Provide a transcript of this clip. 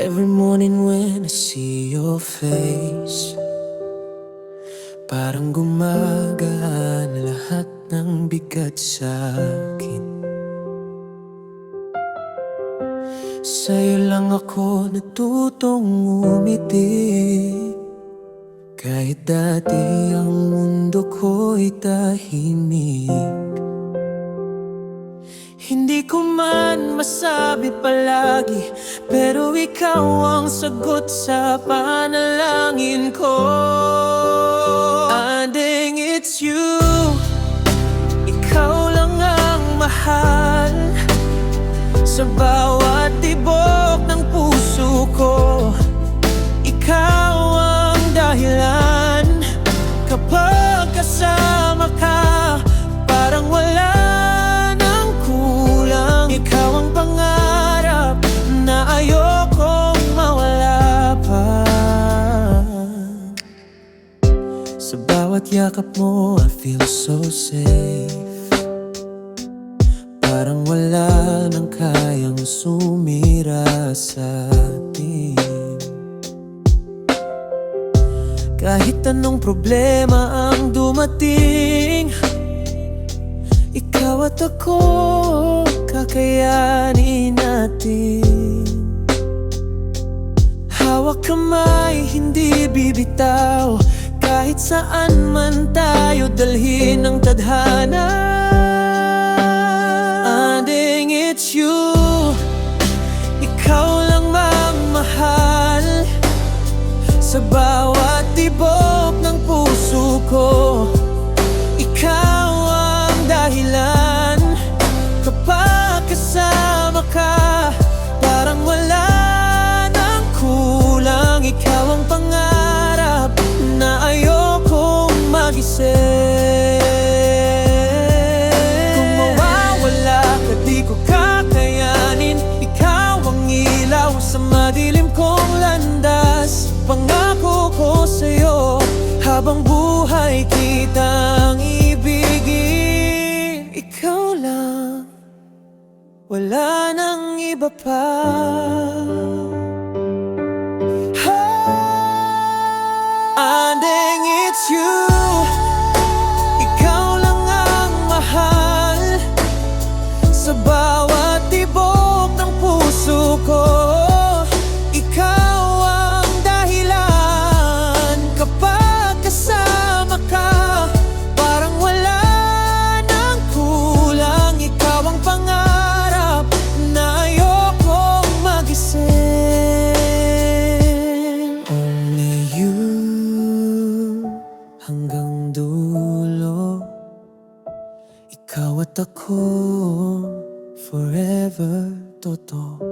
Every morning when I see your face, parang gumagaan lahat ng bigat sa'kin. Sa'yo lang ako natutong umiti, kahit dati ang mundo ko'y tahimik. Hindi ko man masabi palagi, pero ikaw ang sagot sa panalangin ko. Anding it's you, ikaw lang ang mahal sa bawat tibok ng puso ko. Ikaw ang dahilan, kapag kasama ka, parang wala nang kulang. Ikaw ang pangarap na ayokong mawala pa. Sa bawat yakap mo, I feel so safe. Parang wala nang kayang sumira sa atin. Kahit anong problema ang dumating, ikaw at ako kakayanin natin. Hawak kamay, hindi bibitaw, kahit saan man tayo dalhin ng tadhana. Anding it's you, ikaw lang magmahal sa bawat tibok ng puso ko. Ikaw ang dahilan, kapag kasama ka, parang wala nang kulang. Ikaw ang pangarap na ayokong magising. Kung mawawala ka, di ko kakayanin. Ikaw ang ilaw sa madilim kong landas. Pangako ko sa'yo, habang buhay kitang ibigin. Ikaw lang, wala nang iba pa. Anding it's you, ikaw lang ang mahal sa bawat tibok ng puso ko. Ikaw ang dahilan, kapag kasama ka, parang wala nang kulang. Ikaw ang pangarap na ayokong magising. Only you, hanggang dulo. Ikaw at ako, forever, totoo.